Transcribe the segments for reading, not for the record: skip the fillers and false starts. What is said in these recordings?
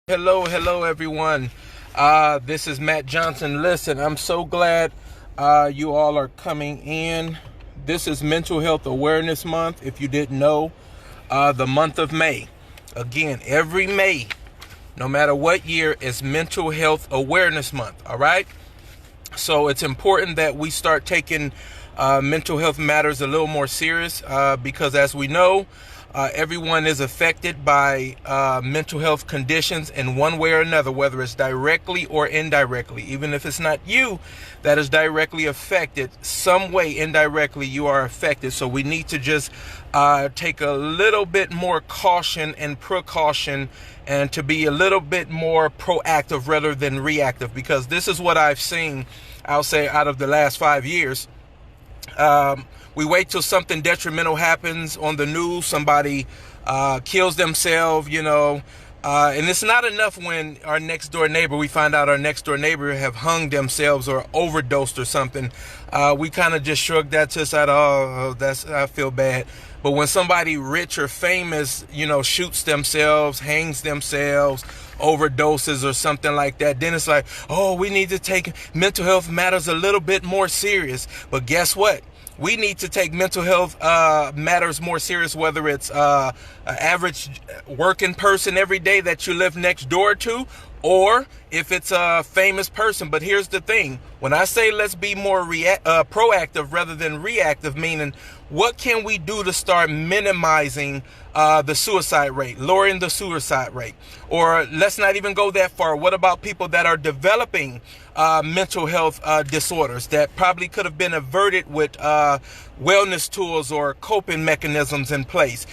Hello, everyone. This is Matt Johnson. Listen, I'm so glad you all are coming in. This is Mental Health Awareness Month. If you didn't know, the month of May. Again, every May, no matter what year, is Mental Health Awareness Month. All right. So it's important that we start taking mental health matters a little more serious because, as we know, everyone is affected by mental health conditions in one way or another, whether it's directly or indirectly. Even if it's not you that is directly affected, some way indirectly you are affected. So we need to just take a little bit more caution and precaution, and to be a little bit more proactive rather than reactive, because this is what I've seen, I'll say, out of the last 5 years. We wait till something detrimental happens on the news, somebody kills themselves, and it's not enough when our next door neighbor, we find out our next door neighbor have hung themselves or overdosed or something. We kind of just shrug that to the side. I feel bad. But when somebody rich or famous, shoots themselves, hangs themselves, overdoses or something like that, then it's like, oh, we need to take mental health matters a little bit more serious. But guess what? We need to take mental health matters more serious, whether it's an average working person every day that you live next door to, or if it's a famous person. But here's the thing. When I say let's be more proactive rather than reactive, meaning what can we do to start minimizing the suicide rate, lowering the suicide rate? Or let's not even go that far. What about people that are developing mental health disorders that probably could have been averted with wellness tools or coping mechanisms in place?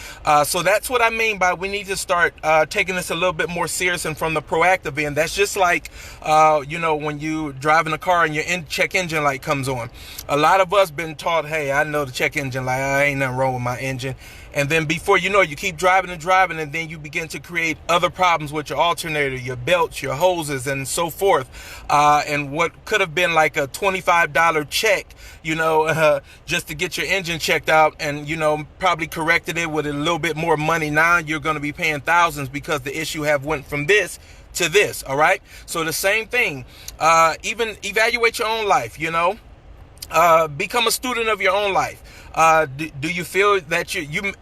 So that's what I mean by we need to start taking this a little bit more serious and from the proactive end. That's just like, when you driving a car and your check engine light comes on. A lot of us been taught, hey, I know the check engine light, I ain't nothing wrong with my engine. And then before you know it, you keep driving, and then you begin to create other problems with your alternator, your belts, your hoses, and so forth. And what could have been like a $25 check, just to get your engine checked out, and, probably corrected it with a little bit more money. Now you're going to be paying thousands because the issue have went from this to this. All right. So the same thing, even evaluate your own life, become a student of your own life. Do you feel that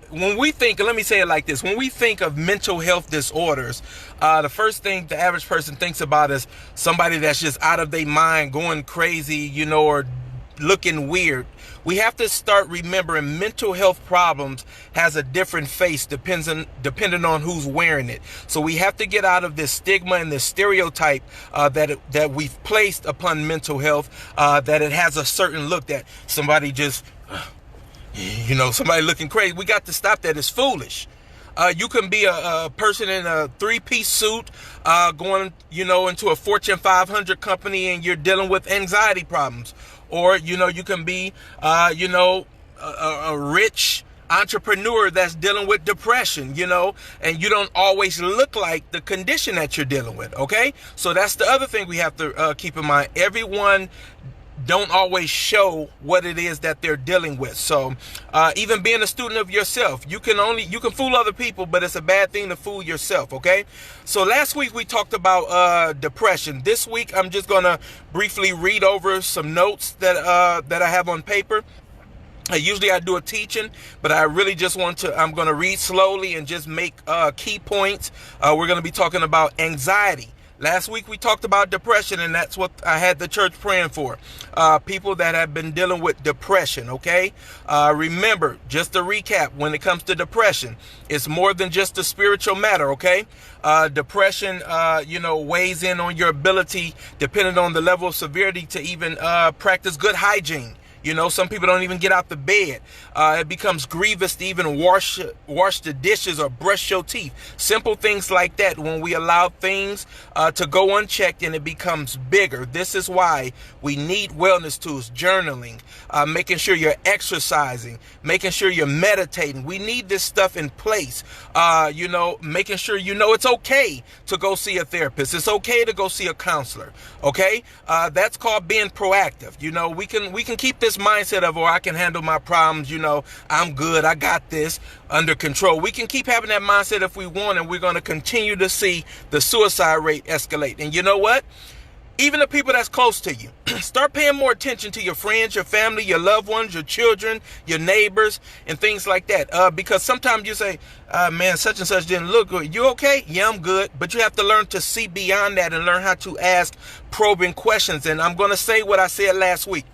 when we think, let me say it like this, when we think of mental health disorders, the first thing the average person thinks about is somebody that's just out of their mind, going crazy, or looking weird. We have to start remembering mental health problems has a different face depending on who's wearing it. So we have to get out of this stigma and this stereotype that we've placed upon mental health, that it has a certain look, that somebody just, somebody looking crazy. We got to stop that. It's foolish. You can be a person in a 3-piece suit, going, into a Fortune 500 company, and you're dealing with anxiety problems. Or, you can be, a rich entrepreneur that's dealing with depression, and you don't always look like the condition that you're dealing with. Okay. So that's the other thing we have to keep in mind. Everyone don't always show what it is that they're dealing with. So even being a student of yourself, you can fool other people, but it's a bad thing to fool yourself. Okay. So last week we talked about depression. This week I'm just gonna briefly read over some notes that I have on paper. Usually I do a teaching, but I really just I'm going to read slowly and just make key points. We're going to be talking about anxiety. Last week we talked about depression, and that's what I had the church praying for. People that have been dealing with depression, okay? Remember, just to recap, when it comes to depression, it's more than just a spiritual matter, okay? Depression, weighs in on your ability, depending on the level of severity, to even practice good hygiene. Some people don't even get out the bed. It becomes grievous to even wash the dishes or brush your teeth. Simple things like that. When we allow things to go unchecked, and it becomes bigger. This is why we need wellness tools, journaling, making sure you're exercising, making sure you're meditating. We need this stuff in place. Making sure it's okay to go see a therapist. It's okay to go see a counselor. Okay, that's called being proactive. We can keep this this mindset of, oh, I can handle my problems, I'm good, I got this under control. We can keep having that mindset if we want, and we're going to continue to see the suicide rate escalate. And you know what? Even the people that's close to you, start paying more attention to your friends, your family, your loved ones, your children, your neighbors, and things like that. Because sometimes you say, man, such and such didn't look good. You okay? Yeah, I'm good. But you have to learn to see beyond that and learn how to ask probing questions. And I'm going to say what I said last week.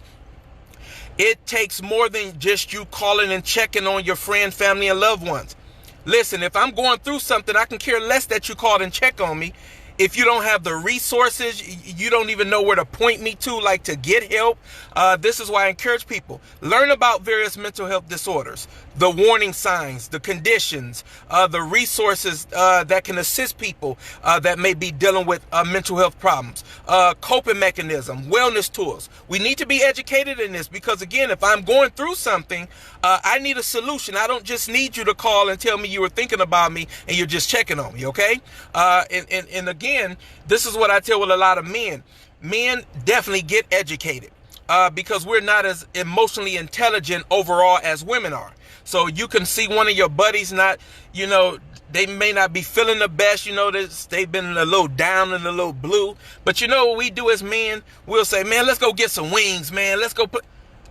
It takes more than just you calling and checking on your friend, family, and loved ones. Listen, if I'm going through something, I can care less that you called and check on me. If you don't have the resources, you don't even know where to point me to, like to get help. This is why I encourage people, learn about various mental health disorders, the warning signs, the conditions, the resources that can assist people that may be dealing with mental health problems, coping mechanism, wellness tools. We need to be educated in this because, again, if I'm going through something, I need a solution. I don't just need you to call and tell me you were thinking about me and you're just checking on me, okay? And again, this is what I tell with a lot of men. Men definitely get educated because we're not as emotionally intelligent overall as women are. So you can see one of your buddies not, they may not be feeling the best, they've been a little down and a little blue. But you know what we do as men? We'll say, man, let's go get some wings, man. Let's go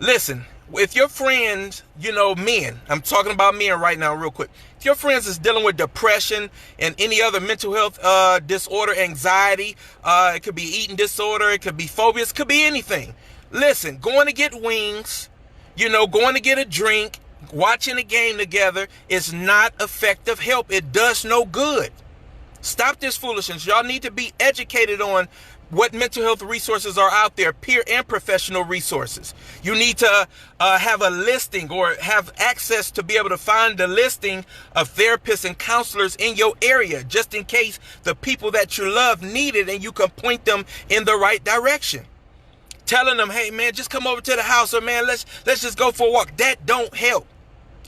listen. If your friends, men, I'm talking about men right now real quick. If your friends is dealing with depression and any other mental health disorder, anxiety, it could be eating disorder, it could be phobias, it could be anything. Listen, going to get wings, going to get a drink, watching a game together is not effective help. It does no good. Stop this foolishness. Y'all need to be educated on what mental health resources are out there, peer and professional resources. You need to have a listing or have access to be able to find the listing of therapists and counselors in your area, just in case the people that you love need it and you can point them in the right direction. Telling them, hey, man, just come over to the house, or man, let's just go for a walk. That don't help,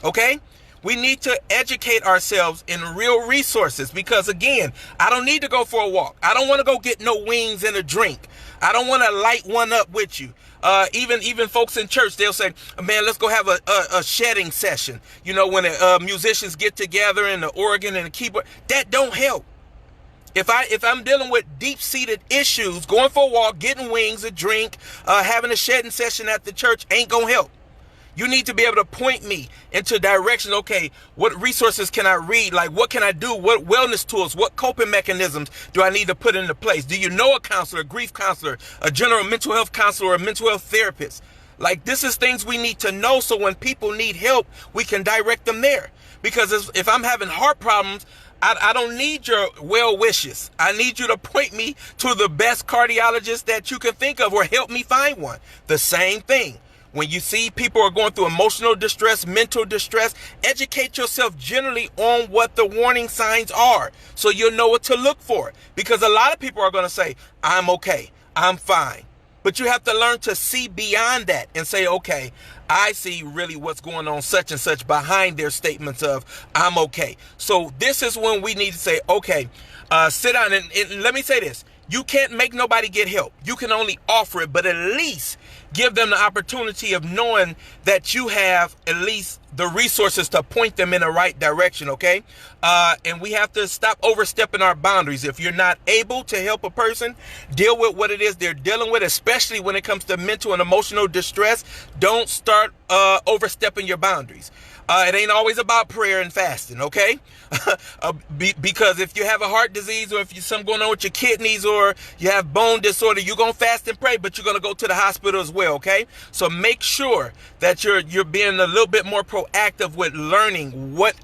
okay? We need to educate ourselves in real resources because, again, I don't need to go for a walk. I don't want to go get no wings and a drink. I don't want to light one up with you. Even folks in church, they'll say, man, let's go have a shedding session. When musicians get together and the organ and the keyboard, that don't help. If I'm dealing with deep-seated issues, going for a walk, getting wings, a drink, having a shedding session at the church ain't going to help. You need to be able to point me into direction. Okay, what resources can I read? Like, what can I do? What wellness tools, what coping mechanisms do I need to put into place? Do you know a counselor, a grief counselor, a general mental health counselor, or a mental health therapist? Like, this is things we need to know so when people need help, we can direct them there. Because if I'm having heart problems, I don't need your well wishes. I need you to point me to the best cardiologist that you can think of or help me find one. The same thing. When you see people are going through emotional distress, mental distress, educate yourself generally on what the warning signs are so you'll know what to look for. Because a lot of people are going to say, I'm okay, I'm fine. But you have to learn to see beyond that and say, okay, I see really what's going on such and such behind their statements of I'm okay. So this is when we need to say, okay, sit down and let me say this. You can't make nobody get help. You can only offer it, but at least give them the opportunity of knowing that you have at least the resources to point them in the right direction, okay? And we have to stop overstepping our boundaries. If you're not able to help a person deal with what it is they're dealing with, especially when it comes to mental and emotional distress, don't start overstepping your boundaries. It ain't always about prayer and fasting, okay? Because if you have a heart disease or if you something going on with your kidneys or you have bone disorder, you're going to fast and pray, but you're going to go to the hospital as well, okay? So make sure that you're being a little bit more proactive with learning what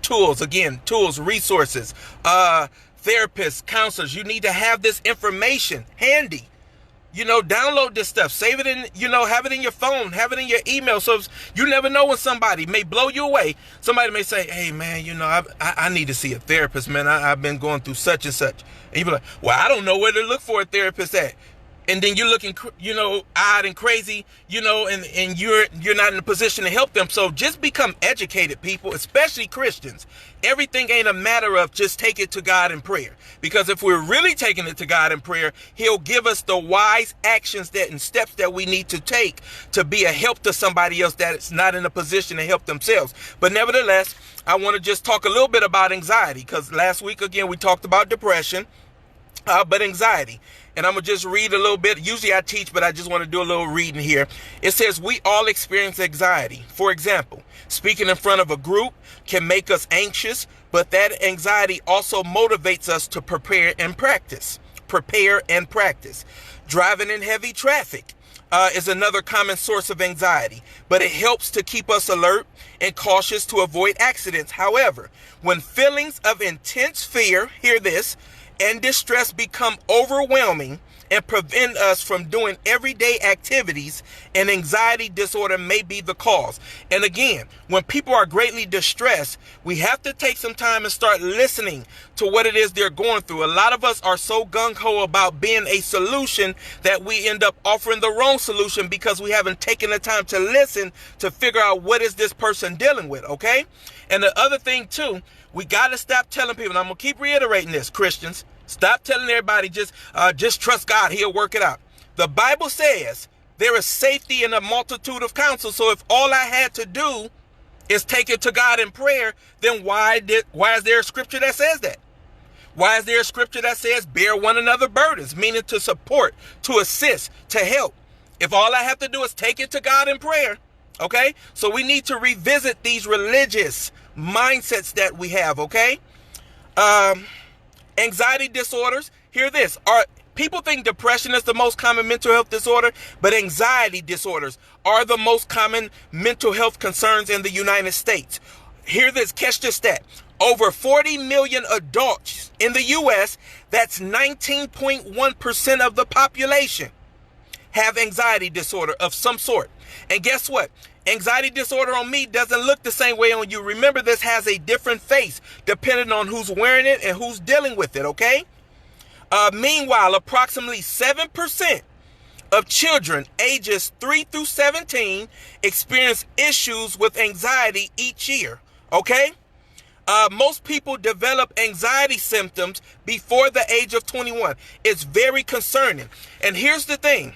tools, resources, therapists, counselors. You need to have this information handy. Download this stuff, save it in, have it in your phone, have it in your email. So you never know when somebody may blow you away. Somebody may say, hey man, I need to see a therapist, man. I've been going through such and such. And you be like, well, I don't know where to look for a therapist at. and then you're looking, odd and crazy, and you're not in a position to help them. So just become educated, people, especially Christians. Everything ain't a matter of just take it to God in prayer. Because if we're really taking it to God in prayer, he'll give us the wise actions and steps that we need to take to be a help to somebody else that's not in a position to help themselves. But nevertheless, I want to just talk a little bit about anxiety, because last week, again, we talked about depression, but anxiety. And I'm going to just read a little bit. Usually I teach, but I just want to do a little reading here. It says, we all experience anxiety. For example, speaking in front of a group can make us anxious, but that anxiety also motivates us to prepare and practice. Driving in heavy traffic is another common source of anxiety, but it helps to keep us alert and cautious to avoid accidents. However, when feelings of intense fear, hear this, and distress become overwhelming and prevent us from doing everyday activities, an anxiety disorder may be the cause. And again, when people are greatly distressed, we have to take some time and start listening to what it is they're going through. A lot of us are so gung-ho about being a solution that we end up offering the wrong solution because we haven't taken the time to listen to figure out what is this person dealing with, okay? And the other thing too, we got to stop telling people, and I'm going to keep reiterating this, Christians, stop telling everybody just trust God, he'll work it out. The Bible says there is safety in a multitude of counsel. So if all I had to do is take it to God in prayer, then why is there a scripture that says that? Why is there a scripture that says bear one another burdens, meaning to support, to assist, to help? If all I have to do is take it to God in prayer, okay? So we need to revisit these religious mindsets that we have, okay? Anxiety disorders, hear this, people think depression is the most common mental health disorder, but anxiety disorders are the most common mental health concerns in the United States. Hear this, catch this stat. Over 40 million adults in the U.S., that's 19.1% of the population, have anxiety disorder of some sort. And guess what? Anxiety disorder on me doesn't look the same way on you. Remember, this has a different face depending on who's wearing it and who's dealing with it, okay? Meanwhile, approximately 7% of children ages 3 through 17 experience issues with anxiety each year, okay? Most people develop anxiety symptoms before the age of 21. It's very concerning. And here's the thing.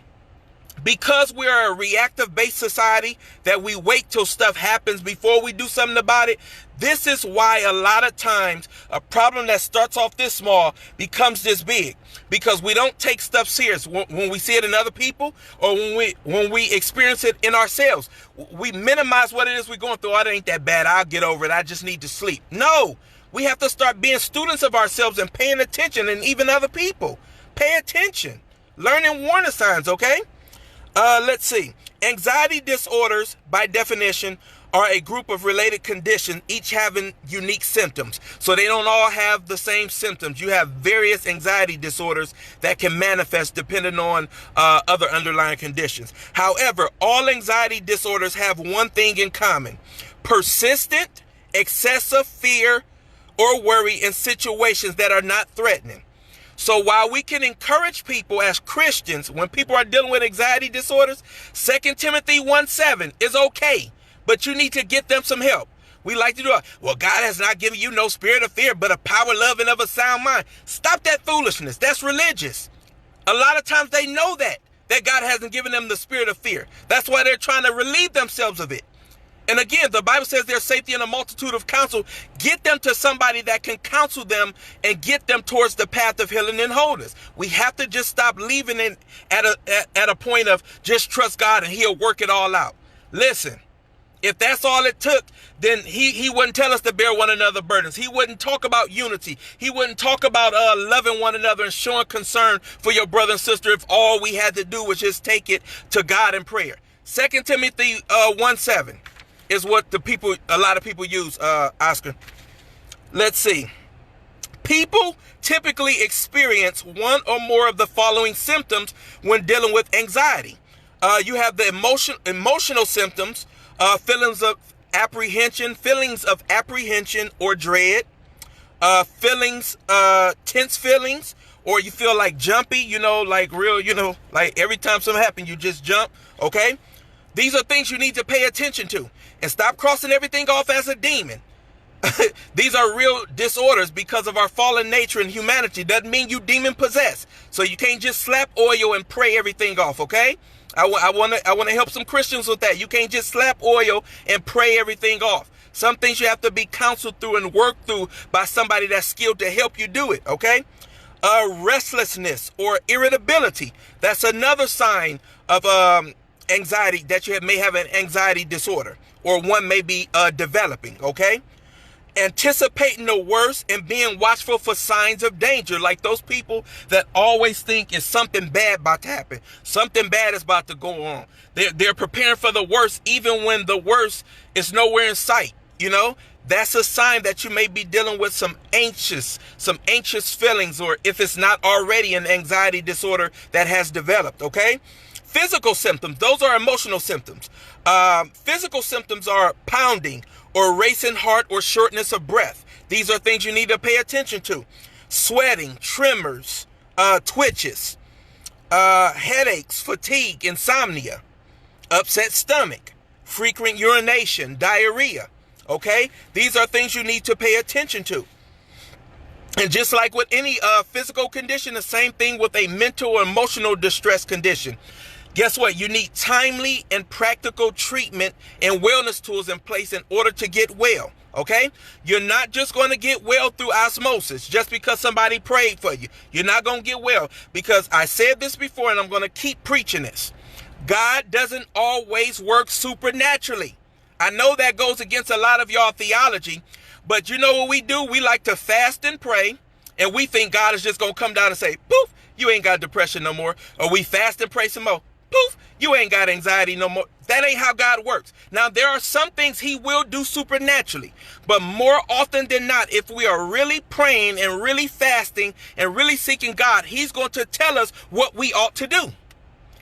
Because we're a reactive-based society that we wait till stuff happens before we do something about it, this is why a lot of times a problem that starts off this small becomes this big. Because we don't take stuff serious when we see it in other people or when we experience it in ourselves. We minimize what it is we're going through. Oh, it ain't that bad. I'll get over it. I just need to sleep. No, we have to start being students of ourselves and paying attention, and even other people. Pay attention. Learning warning signs, okay? Let's see. Anxiety disorders, by definition, are a group of related conditions, each having unique symptoms. So they don't all have the same symptoms. You have various anxiety disorders that can manifest depending on other underlying conditions. However, all anxiety disorders have one thing in common: persistent, excessive fear or worry in situations that are not threatening. So while we can encourage people as Christians, when people are dealing with anxiety disorders, 2 Timothy 1:7 is okay, but you need to get them some help. We like to do it. Well, God has not given you no spirit of fear, but a power, love, and of a sound mind. Stop that foolishness. That's religious. A lot of times they know that God hasn't given them the spirit of fear. That's why they're trying to relieve themselves of it. And again, the Bible says there's safety in a multitude of counsel. Get them to somebody that can counsel them and get them towards the path of healing and wholeness. We have to just stop leaving it at a point of just trust God and he'll work it all out. Listen, if that's all it took, then he wouldn't tell us to bear one another burdens. He wouldn't talk about unity. He wouldn't talk about loving one another and showing concern for your brother and sister if all we had to do was just take it to God in prayer. 2 Timothy 1:7. Is what a lot of people use, Oscar. Let's see. People typically experience one or more of the following symptoms when dealing with anxiety. You have the emotional symptoms, feelings of apprehension or dread, feelings, tense feelings, or you feel like jumpy, like real, like every time something happens, you just jump. Okay. These are things you need to pay attention to and stop crossing everything off as a demon. These are real disorders because of our fallen nature and humanity. Doesn't mean you demon possessed. So you can't just slap oil and pray everything off. Okay. I want to help some Christians with that. You can't just slap oil and pray everything off. Some things you have to be counseled through and worked through by somebody that's skilled to help you do it. Okay. Restlessness or irritability. That's another sign of anxiety, that you may have an anxiety disorder, or one may be developing. Okay. Anticipating the worst and being watchful for signs of danger, like those people that always think is something bad about to happen. Something bad is about to go on. They're preparing for the worst, even when the worst is nowhere in sight. That's a sign that you may be dealing with some anxious feelings, or if it's not already an anxiety disorder that has developed. Okay. Physical symptoms, those are emotional symptoms. Physical symptoms are pounding or racing heart or shortness of breath. These are things you need to pay attention to. Sweating, tremors, twitches, headaches, fatigue, insomnia, upset stomach, frequent urination, diarrhea. Okay? These are things you need to pay attention to. And just like with any physical condition, the same thing with a mental or emotional distress condition. Guess what? You need timely and practical treatment and wellness tools in place in order to get well. Okay? You're not just going to get well through osmosis just because somebody prayed for you. You're not going to get well, because I said this before and I'm going to keep preaching this. God doesn't always work supernaturally. I know that goes against a lot of y'all theology, but you know what we do? We like to fast and pray, and we think God is just going to come down and say, poof, you ain't got depression no more. Or we fast and pray some more. Poof, you ain't got anxiety no more. That ain't how God works. Now, there are some things he will do supernaturally, but more often than not, if we are really praying and really fasting and really seeking God, he's going to tell us what we ought to do.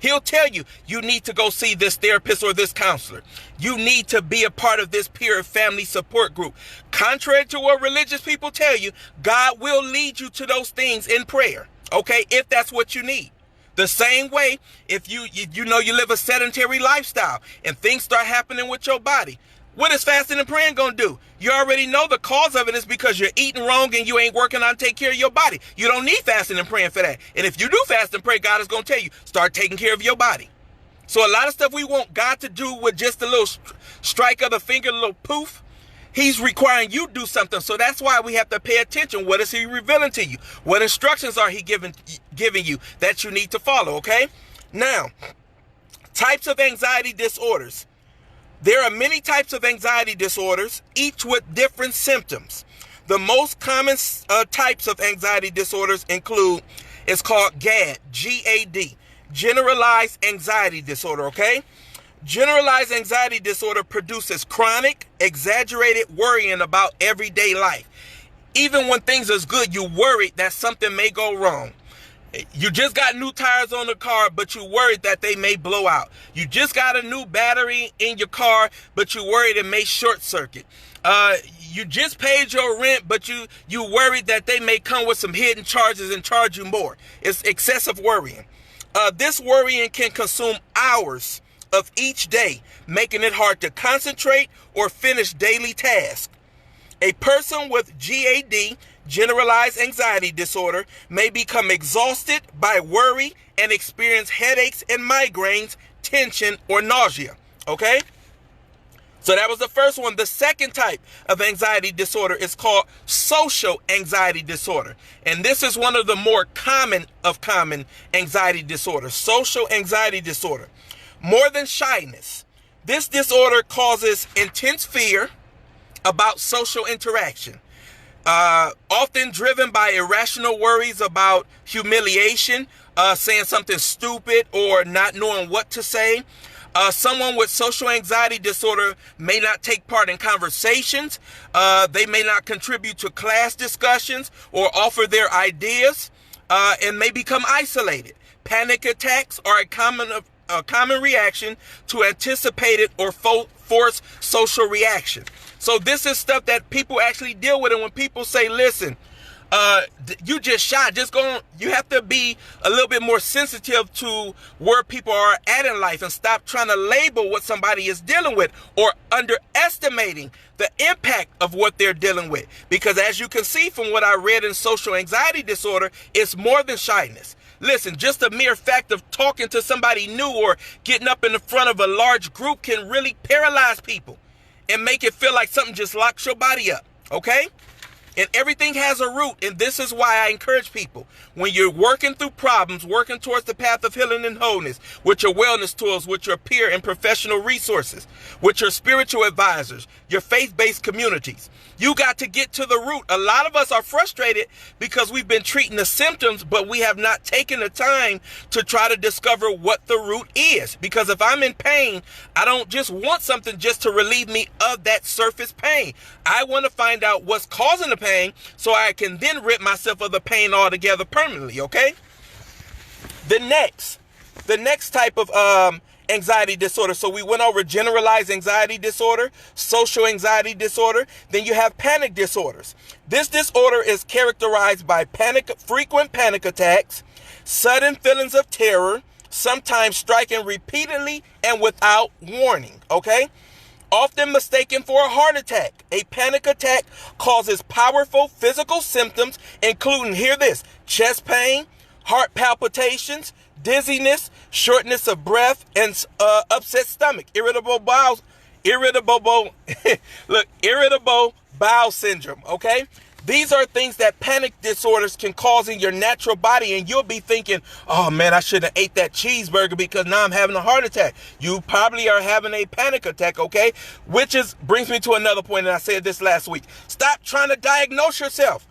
He'll tell you, you need to go see this therapist or this counselor. You need to be a part of this peer family support group. Contrary to what religious people tell you, God will lead you to those things in prayer. Okay, if that's what you need. The same way, if you live a sedentary lifestyle and things start happening with your body, what is fasting and praying going to do? You already know the cause of it is because you're eating wrong and you ain't working on take care of your body. You don't need fasting and praying for that. And if you do fast and pray, God is going to tell you, start taking care of your body. So a lot of stuff we want God to do with just a little strike of the finger, a little poof, he's requiring you to do something. So that's why we have to pay attention. What is he revealing to you? What instructions are he giving you that you need to follow? Okay. Now, types of anxiety disorders. There are many types of anxiety disorders, each with different symptoms. The most common types of anxiety disorders include, it's called GAD, G-A-D, generalized anxiety disorder, okay? Generalized anxiety disorder produces chronic, exaggerated worrying about everyday life. Even when things are good, you're worried that something may go wrong. You just got new tires on the car, but you're worried that they may blow out. You just got a new battery in your car, but you're worried it may short circuit. You just paid your rent, but you worried that they may come with some hidden charges and charge you more. It's excessive worrying. This worrying can consume hours of each day, making it hard to concentrate or finish daily tasks. A person with GAD, generalized anxiety disorder, may become exhausted by worry and experience headaches and migraines, tension, or nausea. Okay? So that was the first one. The second type of anxiety disorder is called social anxiety disorder. And this is one of the more common anxiety disorders. Social anxiety disorder. More than shyness, this disorder causes intense fear about social interaction. Often driven by irrational worries about humiliation, saying something stupid or not knowing what to say. Someone with social anxiety disorder may not take part in conversations. They may not contribute to class discussions or offer their ideas, and may become isolated. Panic attacks are a common reaction to anticipated or forced social reaction. So this is stuff that people actually deal with. And when people say, listen, you just shy, you have to be a little bit more sensitive to where people are at in life and stop trying to label what somebody is dealing with or underestimating the impact of what they're dealing with. Because as you can see from what I read in social anxiety disorder, it's more than shyness. Listen, just a mere fact of talking to somebody new or getting up in the front of a large group can really paralyze people and make it feel like something just locks your body up, okay? And everything has a root, and this is why I encourage people, when you're working through problems, working towards the path of healing and wholeness, with your wellness tools, with your peer and professional resources, with your spiritual advisors, your faith-based communities, you got to get to the root. A lot of us are frustrated because we've been treating the symptoms, but we have not taken the time to try to discover what the root is. Because if I'm in pain, I don't just want something just to relieve me of that surface pain. I want to find out what's causing the pain so I can then rid myself of the pain altogether permanently, okay? The next type of anxiety disorder. So we went over generalized anxiety disorder, social anxiety disorder. Then you have panic disorders. This disorder is characterized by frequent panic attacks, sudden feelings of terror, sometimes striking repeatedly and without warning, okay? Often mistaken for a heart attack. A panic attack causes powerful physical symptoms, including, hear this, chest pain, heart palpitations, dizziness, shortness of breath, and upset stomach, irritable bowel syndrome, okay? These are things that panic disorders can cause in your natural body, and you'll be thinking, oh man, I should have ate that cheeseburger because now I'm having a heart attack. You probably are having a panic attack, okay? Which brings me to another point, and I said this last week. Stop trying to diagnose yourself.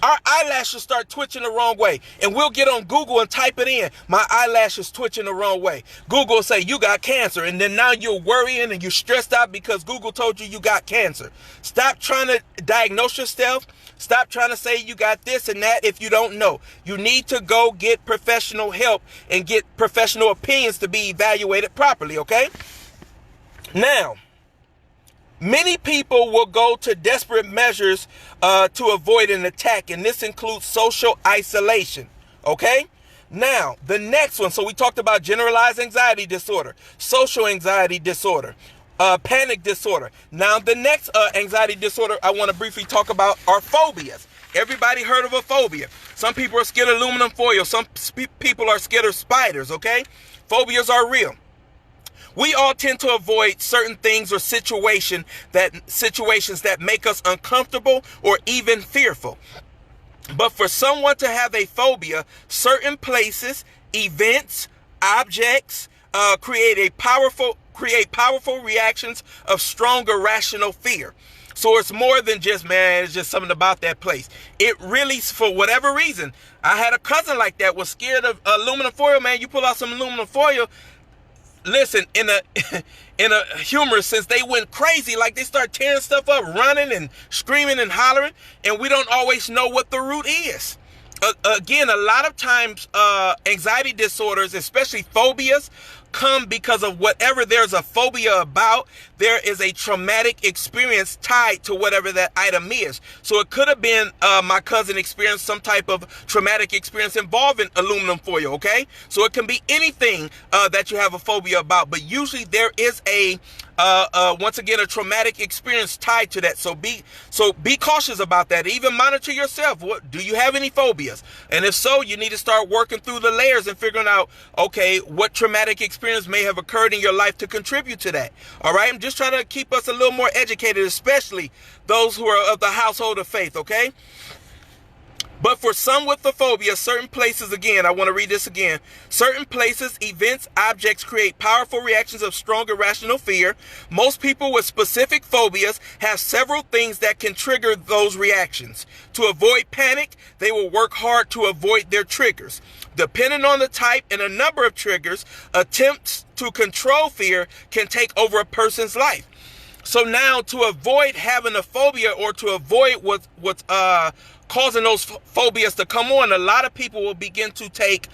Our eyelashes start twitching the wrong way, and we'll get on Google and type it in. My eyelashes twitching the wrong way. Google will say you got cancer, and then now you're worrying and you're stressed out because Google told you got cancer. Stop trying to diagnose yourself. Stop trying to say you got this and that if you don't know. You need to go get professional help and get professional opinions to be evaluated properly, okay? Now, many people will go to desperate measures to avoid an attack, and this includes social isolation, okay? Now, the next one, so we talked about generalized anxiety disorder, social anxiety disorder, panic disorder. Now, the next anxiety disorder I want to briefly talk about are phobias. Everybody heard of a phobia. Some people are scared of aluminum foil. Some people are scared of spiders, okay? Phobias are real. We all tend to avoid certain things or situations that make us uncomfortable or even fearful. But for someone to have a phobia, certain places, events, objects create powerful reactions of strong irrational fear. So it's more than just, man, it's just something about that place. It really, for whatever reason, I had a cousin like that, was scared of aluminum foil. Man, you pull out some aluminum foil. Listen, in a humorous sense, they went crazy. Like they start tearing stuff up, running and screaming and hollering, and we don't always know what the root is. Again, a lot of times anxiety disorders, especially phobias, come because of whatever there's a phobia about. There is a traumatic experience tied to whatever that item is. So it could have been my cousin experienced some type of traumatic experience involving aluminum foil, okay? So it can be anything that you have a phobia about, but usually there is once again, a traumatic experience tied to that. So be cautious about that. Even monitor yourself. Do you have any phobias? And if so, you need to start working through the layers and figuring out, okay, what traumatic experience may have occurred in your life to contribute to that. All right. I'm just trying to keep us a little more educated, especially those who are of the household of faith. Okay. But for some with the phobia, certain places, again, I want to read this again. Certain places, events, objects create powerful reactions of strong irrational fear. Most people with specific phobias have several things that can trigger those reactions. To avoid panic, they will work hard to avoid their triggers. Depending on the type and a number of triggers, attempts to control fear can take over a person's life. So now, to avoid having a phobia or to avoid what's causing those phobias to come on, a lot of people will begin to take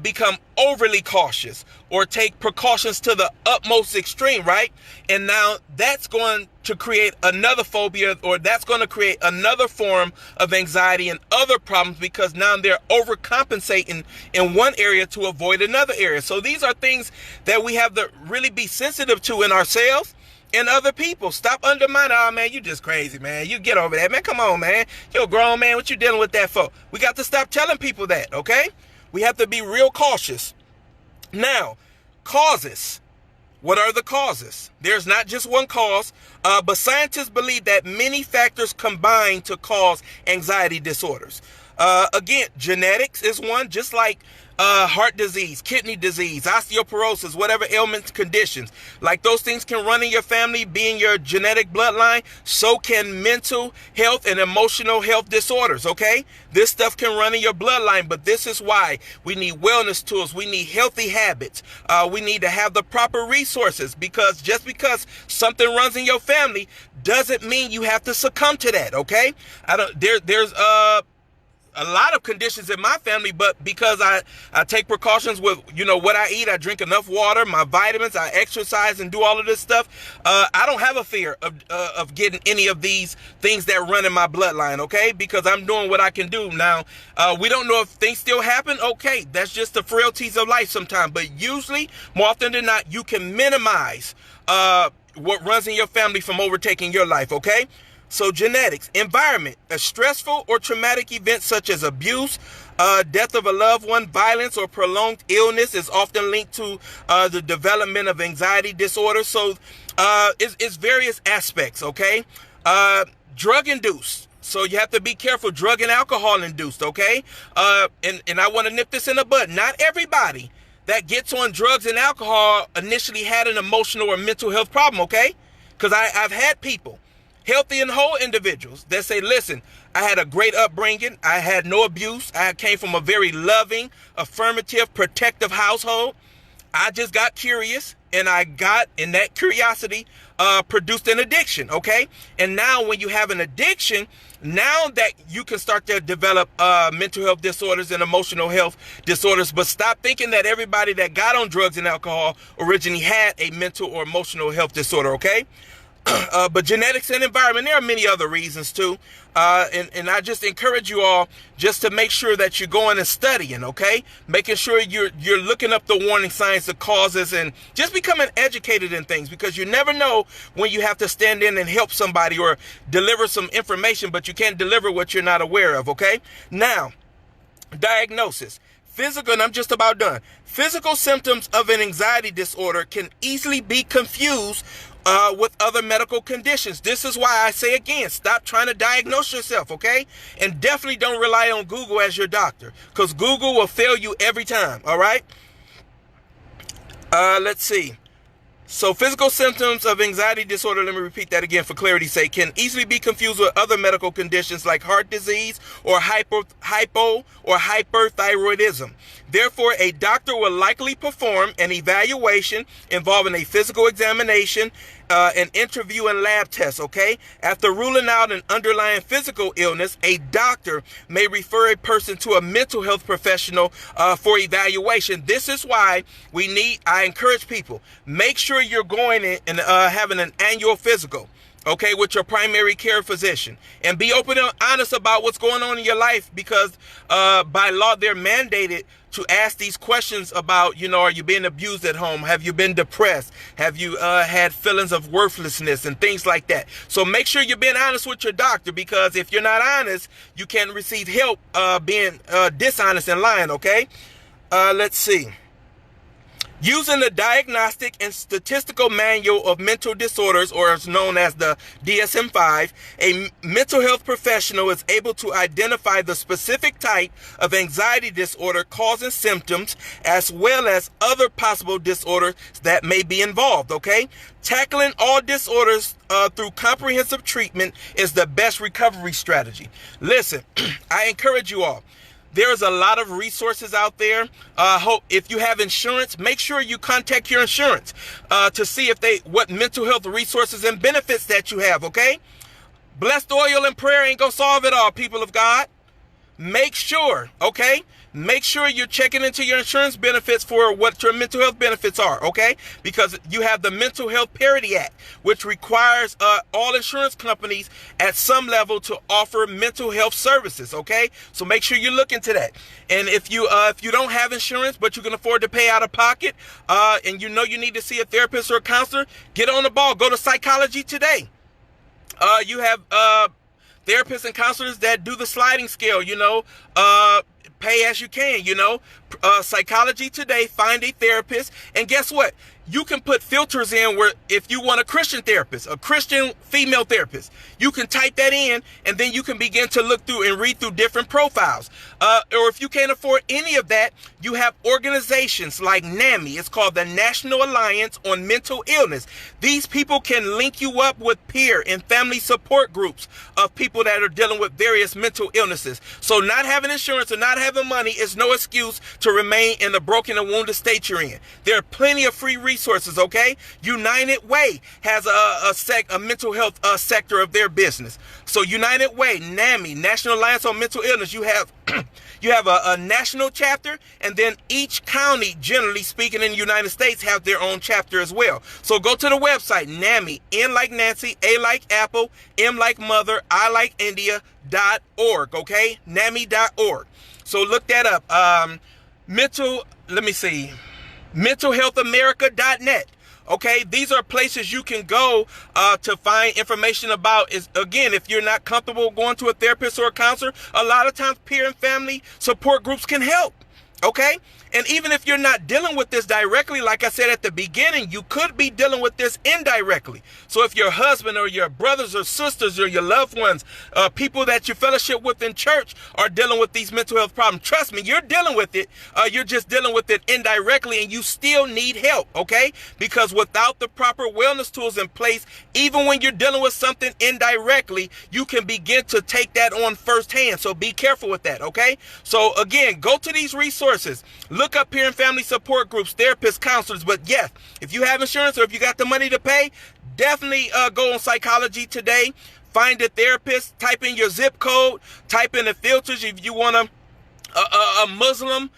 become overly cautious or take precautions to the utmost extreme, right? And now that's going to create another phobia, or that's going to create another form of anxiety and other problems, because now they're overcompensating in one area to avoid another area. So these are things that we have to really be sensitive to in ourselves and other people. Stop undermining. Oh man, you just crazy, man. You get over that, man. Come on, man. You're a grown man. What you dealing with that for? We got to stop telling people that, okay? We have to be real cautious. Now, causes. What are the causes? There's not just one cause, but scientists believe that many factors combine to cause anxiety disorders. Again, genetics is one, just like heart disease, kidney disease, osteoporosis, whatever ailments, conditions. Like those things can run in your family, be in your genetic bloodline. So can mental health and emotional health disorders, okay? This stuff can run in your bloodline, but this is why we need wellness tools. We need healthy habits. We need to have the proper resources, because just because something runs in your family doesn't mean you have to succumb to that, okay? There's a lot of conditions in my family, but because I take precautions with, what I eat, I drink enough water, my vitamins, I exercise and do all of this stuff, I don't have a fear of getting any of these things that run in my bloodline, okay? Because I'm doing what I can do. Now, we don't know if things still happen. Okay, that's just the frailties of life sometimes. But usually, more often than not, you can minimize what runs in your family from overtaking your life, okay? So genetics, environment, a stressful or traumatic event such as abuse, death of a loved one, violence, or prolonged illness is often linked to the development of anxiety disorder. So it's various aspects, okay? Drug induced. So you have to be careful. Drug and alcohol induced, okay? And I want to nip this in the bud. Not everybody that gets on drugs and alcohol initially had an emotional or mental health problem, okay? Because I've had people, healthy and whole individuals, that say, listen, I had a great upbringing. I had no abuse. I came from a very loving, affirmative, protective household. I just got curious, and that curiosity produced an addiction, okay? And now when you have an addiction, now that you can start to develop mental health disorders and emotional health disorders. But stop thinking that everybody that got on drugs and alcohol originally had a mental or emotional health disorder, okay? But genetics and environment, there are many other reasons too. And I just encourage you all just to make sure that you're going and studying, okay? Making sure you're looking up the warning signs, the causes, and just becoming educated in things, because you never know when you have to stand in and help somebody or deliver some information, but you can't deliver what you're not aware of, okay? Now, diagnosis. Physical, and I'm just about done. Physical symptoms of an anxiety disorder can easily be confused with other medical conditions. This is why I say again, stop trying to diagnose yourself, okay? And definitely don't rely on Google as your doctor, because Google will fail you every time, all right? Let's see. So physical symptoms of anxiety disorder, let me repeat that again for clarity's sake, can easily be confused with other medical conditions like heart disease or hypo or hyperthyroidism. Therefore, a doctor will likely perform an evaluation involving a physical examination, an interview, and lab tests, okay? After ruling out an underlying physical illness, a doctor may refer a person to a mental health professional for evaluation. This is why I encourage people, make sure you're going in and having an annual physical, okay, with your primary care physician, and be open and honest about what's going on in your life, because by law they're mandated to ask these questions about, are you being abused at home? Have you been depressed? Have you had feelings of worthlessness and things like that? So make sure you're being honest with your doctor, because if you're not honest, you can't receive help being dishonest and lying, okay? Let's see. Using the Diagnostic and Statistical Manual of Mental Disorders, or is known as the DSM-5, a mental health professional is able to identify the specific type of anxiety disorder causing symptoms, as well as other possible disorders that may be involved, okay? Tackling all disorders through comprehensive treatment is the best recovery strategy. Listen, I encourage you all. There's a lot of resources out there. If you have insurance, make sure you contact your insurance to see what mental health resources and benefits that you have, okay? Blessed oil and prayer ain't gonna solve it all, people of God. make sure, okay? Make sure you're checking into your insurance benefits for what your mental health benefits are, okay? Because you have the Mental Health Parity Act, which requires all insurance companies at some level to offer mental health services, okay? So make sure you look into that. And if you don't have insurance, but you can afford to pay out of pocket, and you know you need to see a therapist or a counselor, get on the ball. Go to Psychology Today. You have therapists and counselors that do the sliding scale, pay as you can, Psychology Today, find a therapist. And guess what? You can put filters in where if you want a Christian therapist, a Christian female therapist, you can type that in, and then you can begin to look through and read through different profiles. Or if you can't afford any of that, you have organizations like NAMI. It's called the National Alliance on Mental Illness. These people can link you up with peer and family support groups of people that are dealing with various mental illnesses. So not having insurance or not having money is no excuse to remain in the broken and wounded state you're in. There are plenty of free resources, okay? United Way has a mental health sector of their business. So United Way, NAMI, National Alliance on Mental Illness, you have a national chapter, and then each county, generally speaking, in the United States have their own chapter as well. So go to the website, NAMI, N like Nancy, A like Apple, M like Mother, I like India.org, okay? NAMI.org. So look that up. mentalhealthamerica.net. Okay, these are places you can go to find information about. Again, if you're not comfortable going to a therapist or a counselor, a lot of times peer and family support groups can help. Okay, and even if you're not dealing with this directly, like I said at the beginning, you could be dealing with this indirectly. So if your husband or your brothers or sisters or your loved ones, people that you fellowship with in church are dealing with these mental health problems, trust me, you're dealing with it. You're just dealing with it indirectly, and you still need help, okay? Because without the proper wellness tools in place, even when you're dealing with something indirectly, you can begin to take that on firsthand. So be careful with that, okay? So again, go to these resources. Look up peer and family support groups, therapists, counselors. But yes, if you have insurance or if you got the money to pay, definitely go on Psychology Today. Find a therapist, type in your zip code, type in the filters if you want a Muslim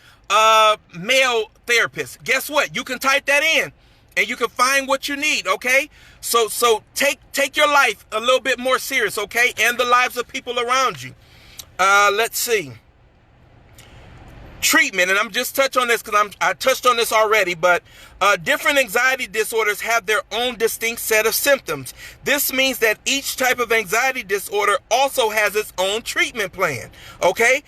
male therapist. Guess what? You can type that in and you can find what you need, okay? So take your life a little bit more serious, okay? And the lives of people around you. Let's see. Treatment, and I'm just touch on this because I touched on this already, but different anxiety disorders have their own distinct set of symptoms. This means that each type of anxiety disorder also has its own treatment plan, okay?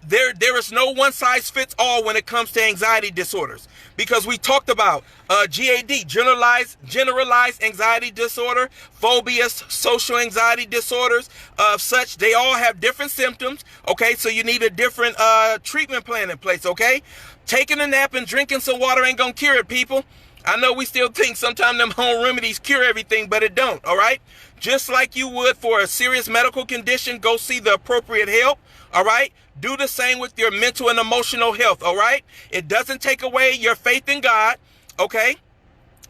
There is no one size fits all when it comes to anxiety disorders, because we talked about GAD, generalized anxiety disorder, phobias, social anxiety disorders of such. They all have different symptoms, okay? So you need a different treatment plan in place, okay? Taking a nap and drinking some water ain't gonna cure it, people. I know we still think sometimes them home remedies cure everything, but it don't, all right? Just like you would for a serious medical condition, go see the appropriate help, all right? Do the same with your mental and emotional health, all right? It doesn't take away your faith in God, okay?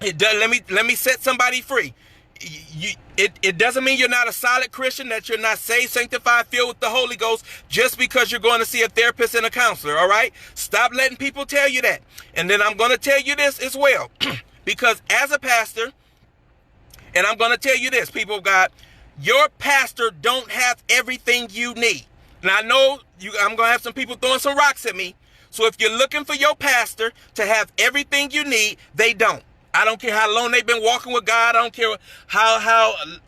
It does. Let me set somebody free. It doesn't mean you're not a solid Christian, that you're not saved, sanctified, filled with the Holy Ghost just because you're going to see a therapist and a counselor, all right? Stop letting people tell you that. And then I'm going to tell you this as well, because as a pastor, and I'm going to tell you this, people of God, your pastor don't have everything you need. Now, I know I'm going to have some people throwing some rocks at me. So if you're looking for your pastor to have everything you need, they don't. I don't care how long they've been walking with God. I don't care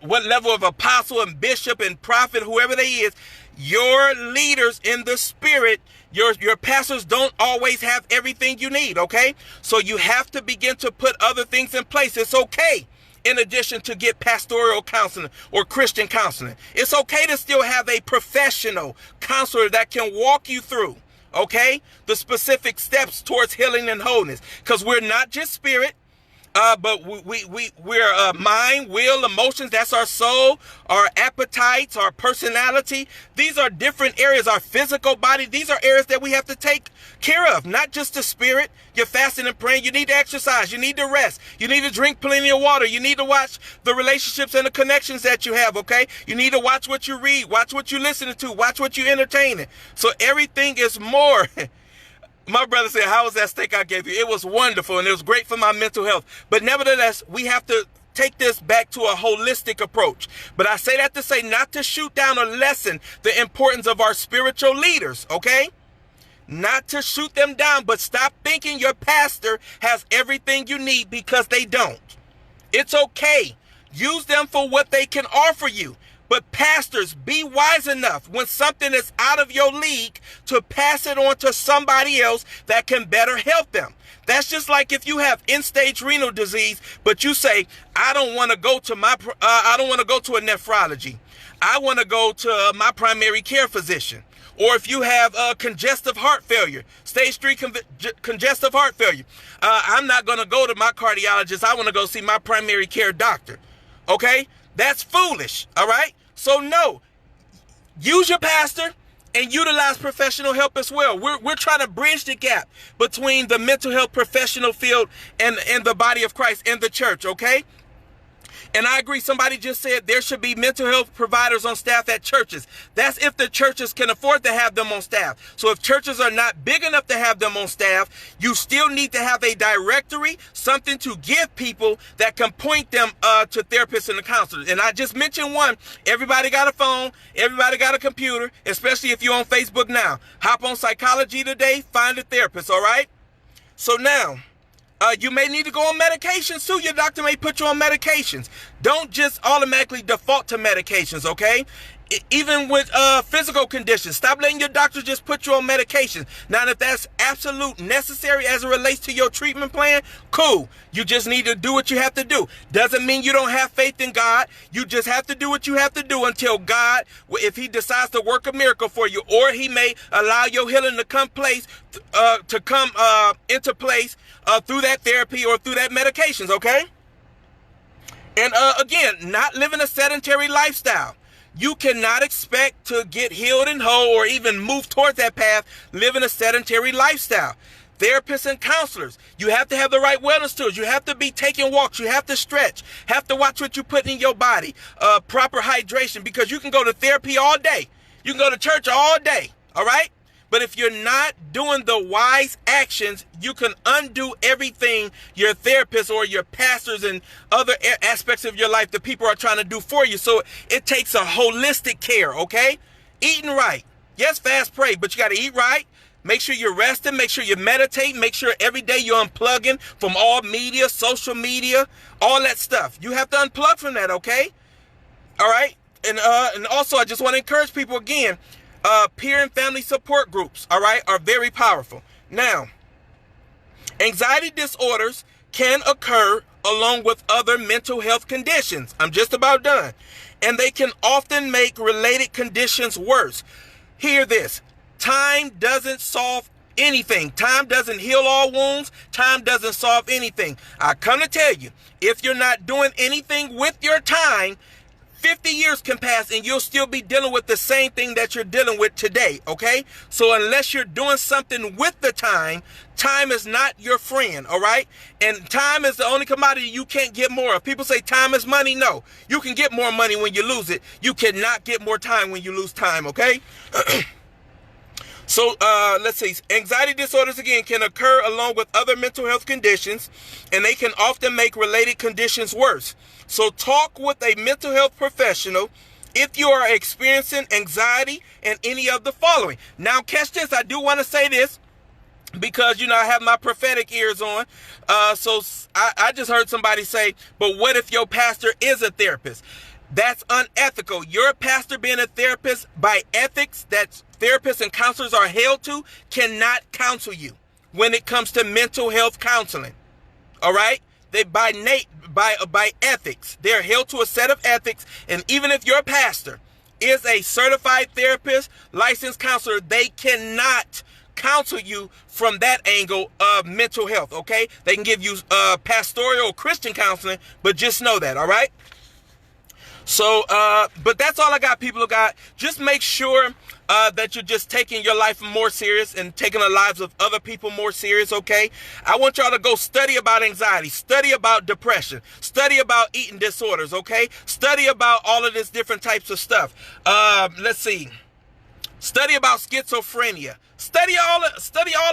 what level of apostle and bishop and prophet, whoever they is. Your leaders in the spirit, your pastors don't always have everything you need, okay? So you have to begin to put other things in place. It's okay, in addition, to get pastoral counseling or Christian counseling. It's okay to still have a professional counselor that can walk you through, okay, the specific steps towards healing and wholeness, because we're not just spirit. But we're mind, will, emotions. That's our soul, our appetites, our personality. These are different areas. Our physical body. These are areas that we have to take care of, not just the spirit. You're fasting and praying. You need to exercise. You need to rest. You need to drink plenty of water. You need to watch the relationships and the connections that you have. Okay. You need to watch what you read, watch what you listen to, watch what you entertain. So everything is more. My brother said, how was that steak I gave you? It was wonderful, and it was great for my mental health. But nevertheless, we have to take this back to a holistic approach. But I say that to say not to shoot down or lessen the importance of our spiritual leaders, okay? Not to shoot them down, but stop thinking your pastor has everything you need, because they don't. It's okay. Use them for what they can offer you. But pastors, be wise enough when something is out of your league to pass it on to somebody else that can better help them. That's just like if you have end-stage renal disease, but you say, I don't want to go to a nephrology. I want to go to my primary care physician. Or if you have congestive heart failure, stage 3 congestive heart failure, I'm not going to go to my cardiologist. I want to go see my primary care doctor. Okay? That's foolish, all right? So no, use your pastor and utilize professional help as well. We're trying to bridge the gap between the mental health professional field and the body of Christ and the church, okay? And I agree, somebody just said there should be mental health providers on staff at churches. That's if the churches can afford to have them on staff. So if churches are not big enough to have them on staff, you still need to have a directory, something to give people that can point them to therapists and the counselors. And I just mentioned one. Everybody got a phone. Everybody got a computer, especially if you're on Facebook now. Hop on Psychology Today, find a therapist, all right? So now, you may need to go on medications too. Your doctor may put you on medications. Don't just automatically default to medications, okay? Even with physical conditions, stop letting your doctor just put you on medications. Now, if that's absolute necessary as it relates to your treatment plan, cool. You just need to do what you have to do. Doesn't mean you don't have faith in God. You just have to do what you have to do until God, if he decides to work a miracle for you, or he may allow your healing to come into place through that therapy or through that medications, okay? And again, not living a sedentary lifestyle. You cannot expect to get healed and whole or even move towards that path living a sedentary lifestyle. Therapists and counselors, you have to have the right wellness tools. You have to be taking walks. You have to stretch. Have to watch what you put in your body. Proper hydration, because you can go to therapy all day. You can go to church all day. All right? But if you're not doing the wise actions, you can undo everything your therapist or your pastors and other aspects of your life, the people are trying to do for you. So it takes a holistic care, okay? Eating right. Yes, fast, pray, but you got to eat right. Make sure you're resting. Make sure you meditate. Make sure every day you're unplugging from all media, social media, all that stuff. You have to unplug from that, okay? All right? And also, I just want to encourage people again, peer and family support groups, all right, are very powerful. Now, anxiety disorders can occur along with other mental health conditions. I'm just about done. And they can often make related conditions worse. Hear this. Time doesn't solve anything. Time doesn't heal all wounds. Time doesn't solve anything. I come to tell you, if you're not doing anything with your time, 50 years can pass and you'll still be dealing with the same thing that you're dealing with today, okay? So unless you're doing something with the time, time is not your friend, all right? And time is the only commodity you can't get more of. People say time is money. No, you can get more money when you lose it. You cannot get more time when you lose time, okay? So let's see. Anxiety disorders, again, can occur along with other mental health conditions, and they can often make related conditions worse. So talk with a mental health professional if you are experiencing anxiety and any of the following. Now, catch this. I do want to say this because, I have my prophetic ears on. So I just heard somebody say, but what if your pastor is a therapist? That's unethical. Your pastor being a therapist, by ethics that therapists and counselors are held to, cannot counsel you when it comes to mental health counseling. All right? They by ethics, they're held to a set of ethics. And even if your pastor is a certified therapist, licensed counselor, they cannot counsel you from that angle of mental health, okay? They can give you pastoral Christian counseling, but just know that, all right? So, but that's all I got, people of God. Just make sure that you're just taking your life more serious and taking the lives of other people more serious, okay? I want y'all to go study about anxiety, study about depression, study about eating disorders, okay? Study about all of this different types of stuff. Let's see. Study about schizophrenia. Study all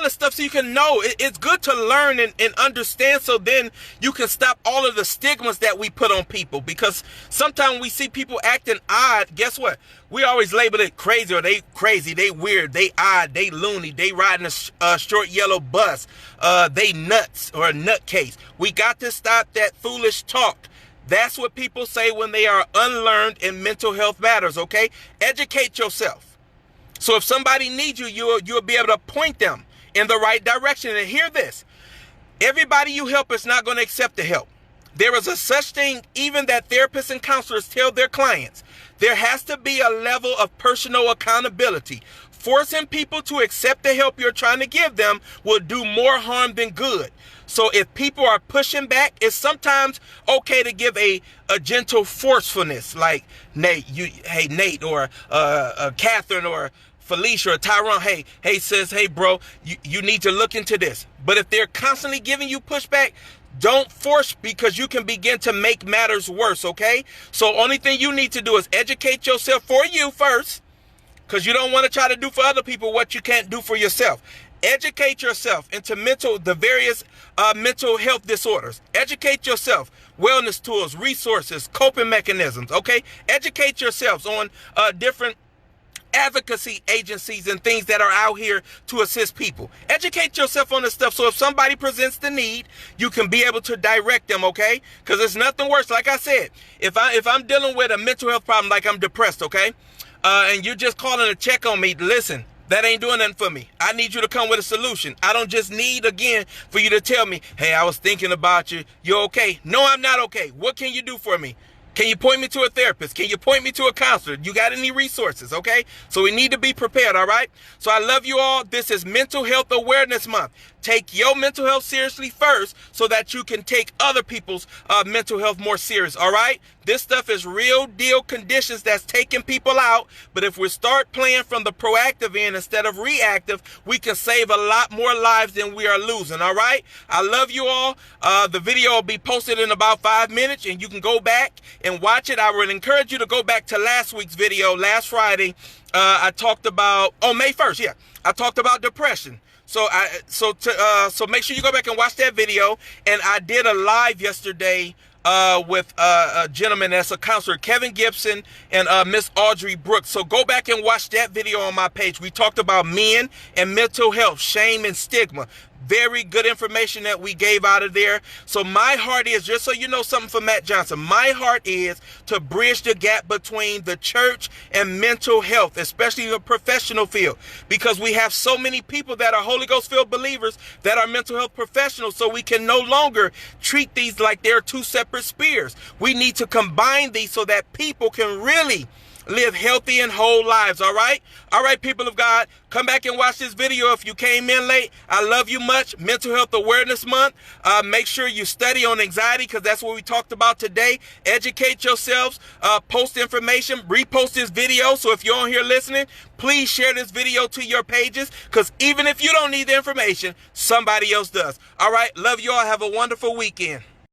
the stuff so you can know. It's good to learn and understand, so then you can stop all of the stigmas that we put on people. Because sometimes we see people acting odd. Guess what? We always label it crazy, or they crazy, they weird, they odd, they loony, they riding a short yellow bus, they nuts or a nutcase. We got to stop that foolish talk. That's what people say when they are unlearned in mental health matters, okay? Educate yourself. So if somebody needs you, you'll be able to point them in the right direction. And hear this. Everybody you help is not going to accept the help. There is a such thing even that therapists and counselors tell their clients. There has to be a level of personal accountability. Forcing people to accept the help you're trying to give them will do more harm than good. So if people are pushing back, it's sometimes okay to give a gentle forcefulness, like Nate, hey Nate, or Catherine, or Felicia, or Tyrone. Hey sis, hey bro, you need to look into this. But if they're constantly giving you pushback, don't force, because you can begin to make matters worse, okay? So only thing you need to do is educate yourself for you first, because you don't want to try to do for other people what you can't do for yourself. Educate yourself into the various mental health disorders. Educate yourself, wellness tools, resources, coping mechanisms, okay? Educate yourselves on different advocacy agencies and things that are out here to assist people. Educate yourself on this stuff, so if somebody presents the need, you can be able to direct them, okay? Because there's nothing worse. Like I said, if I'm dealing with a mental health problem, like I'm depressed, okay? And you're just calling to check on me, listen, that ain't doing nothing for me. I need you to come with a solution. I don't just need, again, for you to tell me, hey, I was thinking about you. You're okay. No, I'm not okay. What can you do for me? Can you point me to a therapist? Can you point me to a counselor? You got any resources, okay? So we need to be prepared, all right? So I love you all. This is Mental Health Awareness Month. Take your mental health seriously first so that you can take other people's mental health more serious, all right? This stuff is real deal conditions that's taking people out. But if we start playing from the proactive end instead of reactive, we can save a lot more lives than we are losing, all right? I love you all. The video will be posted in about 5 minutes, and you can go back and watch it. I would encourage you to go back to last week's video, last Friday. I talked about, May 1st, yeah. I talked about depression. So make sure you go back and watch that video. And I did a live yesterday with a gentleman that's a counselor, Kevin Gibson, and Miss Audrey Brooks. So go back and watch that video on my page. We talked about men and mental health, shame and stigma. Very good information that we gave out of there. So my heart is, just so you know something from Matt Johnson, my heart is to bridge the gap between the church and mental health, especially the professional field, because we have so many people that are Holy Ghost filled believers that are mental health professionals. So we can no longer treat these like they're two separate spheres. We need to combine these so that people can really live healthy and whole lives, all right? All right, people of God, come back and watch this video if you came in late. I love you much. Mental Health Awareness Month. Make sure you study on anxiety, because that's what we talked about today. Educate yourselves. Post information. Repost this video. So if you're on here listening, please share this video to your pages, because even if you don't need the information, somebody else does. All right, love you all. Have a wonderful weekend.